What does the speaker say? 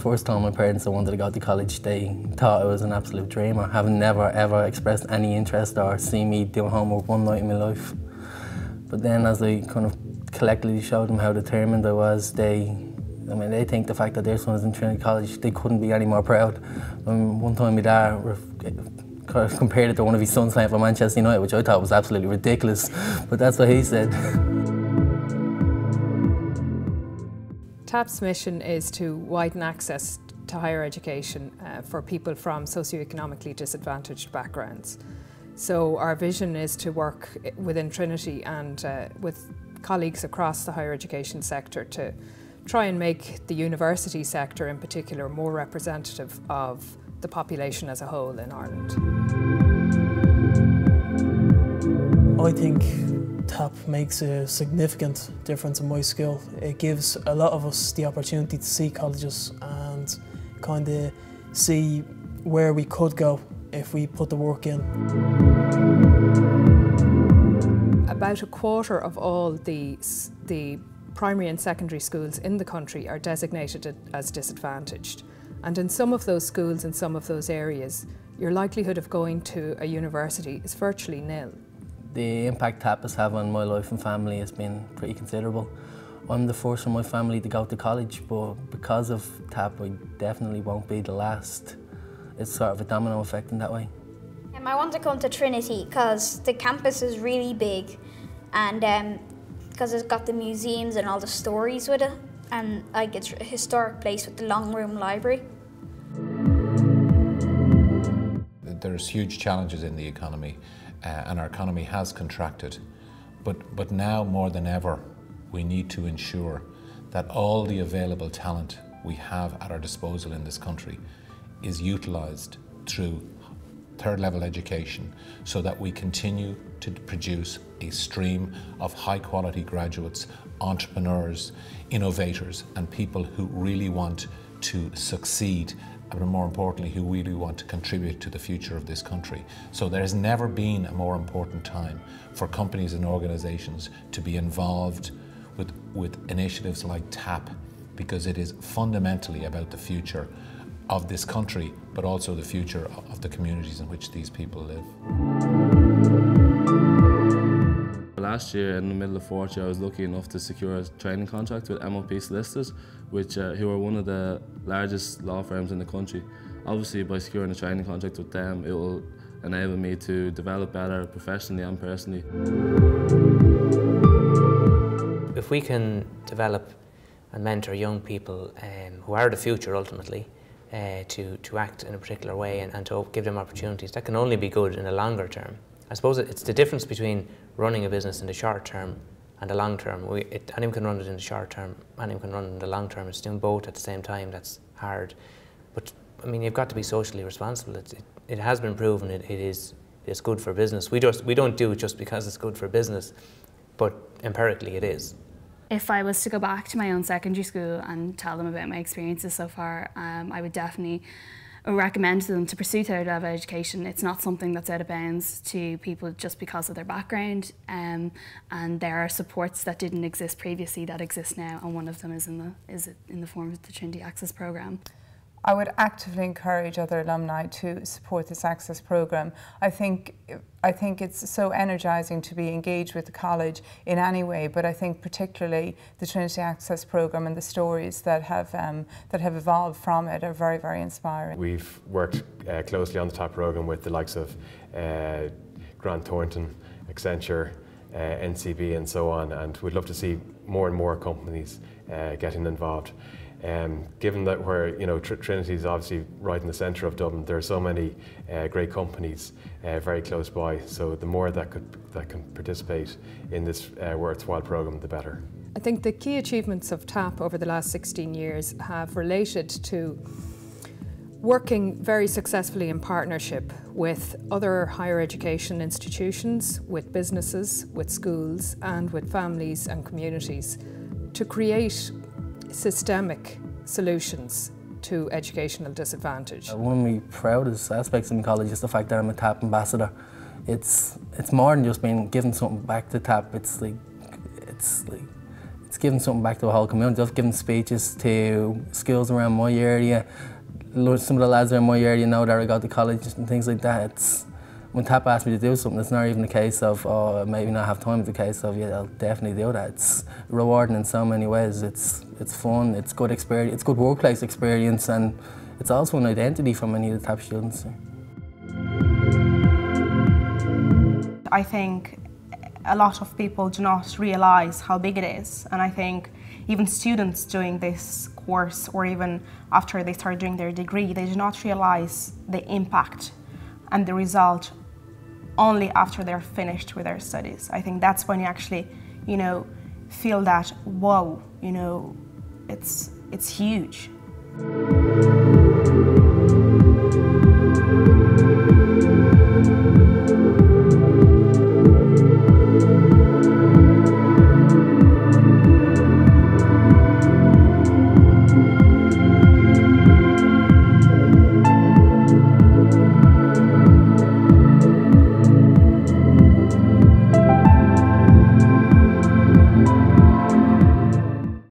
first told my parents I wanted to go to college, they thought I was an absolute dreamer, having never ever expressed any interest or seen me doing homework one night in my life. But then as I kind of collectively showed them how determined I was, they think the fact that their son was in Trinity College, they couldn't be any more proud. One time my dad compared it to one of his sons playing for Manchester United, which I thought was absolutely ridiculous, but that's what he said. TAP's mission is to widen access to higher education for people from socioeconomically disadvantaged backgrounds. So our vision is to work within Trinity and with colleagues across the higher education sector to try and make the university sector in particular more representative of the population as a whole in Ireland. I think TAP makes a significant difference in my skill. It gives a lot of us the opportunity to see colleges and kind of see where we could go if we put the work in. About a quarter of all the primary and secondary schools in the country are designated as disadvantaged. And in some of those schools, in some of those areas, your likelihood of going to a university is virtually nil. The impact TAP has had on my life and family has been pretty considerable. I'm the first in my family to go to college, but because of TAP, I definitely won't be the last. It's sort of a domino effect in that way. I want to come to Trinity because the campus is really big and because it's got the museums and all the stories with it, and like it's a historic place with the long room library. There's huge challenges in the economy and our economy has contracted, but now more than ever we need to ensure that all the available talent we have at our disposal in this country is utilised through third-level education so that we continue to produce a stream of high-quality graduates, entrepreneurs, innovators and people who really want to succeed, but more importantly, who really want to contribute to the future of this country. So there has never been a more important time for companies and organisations to be involved with initiatives like TAP, because it is fundamentally about the future of this country, but also the future of the communities in which these people live. Last year, in the middle of fourth year, I was lucky enough to secure a training contract with MOP Solicitors, who are one of the largest law firms in the country. Obviously, by securing a training contract with them, it will enable me to develop better professionally and personally. If we can develop and mentor young people who are the future ultimately, to act in a particular way and to give them opportunities, that can only be good in the longer term. I suppose it's the difference between running a business in the short term and the long term. Anyone can run it in the short term, anyone can run it in the long term. It's doing both at the same time that's hard. But I mean, you've got to be socially responsible. It has been proven it's good for business. We don't do it just because it's good for business, but empirically it is. If I was to go back to my own secondary school and tell them about my experiences so far, I would definitely recommend to them to pursue third-level education. It's not something that's out of bounds to people just because of their background, and there are supports that didn't exist previously that exist now, and one of them is in the form of the Trinity Access Programme. I would actively encourage other alumni to support this Access programme. I think it's so energising to be engaged with the college in any way, but I think particularly the Trinity Access programme and the stories that have evolved from it are very, very inspiring. We've worked closely on the TAP programme with the likes of Thornton, Accenture, NCB and so on, and we'd love to see more and more companies getting involved. Given that Trinity is obviously right in the centre of Dublin, there are so many great companies very close by. So the more that can participate in this worthwhile programme, the better. I think the key achievements of TAP over the last 16 years have related to working very successfully in partnership with other higher education institutions, with businesses, with schools, and with families and communities to create systemic solutions to educational disadvantage. One of my proudest aspects in college is the fact that I'm a TAP ambassador. It's more than just being given something back to TAP. It's giving something back to the whole community. I've given speeches to schools around my area. Some of the lads around my area know that I got to college and things like that. When TAP asks me to do something, it's not even a case of, oh, maybe not have time. It's a case of, yeah, I'll definitely do that. It's rewarding in so many ways. It's fun, it's good experience, it's good workplace experience, and it's also an identity for many of the TAP students. I think a lot of people do not realise how big it is, and I think even students doing this course, or even after they start doing their degree, they do not realise the impact and the result only after they're finished with their studies. I think that's when you actually, feel that, whoa, it's huge.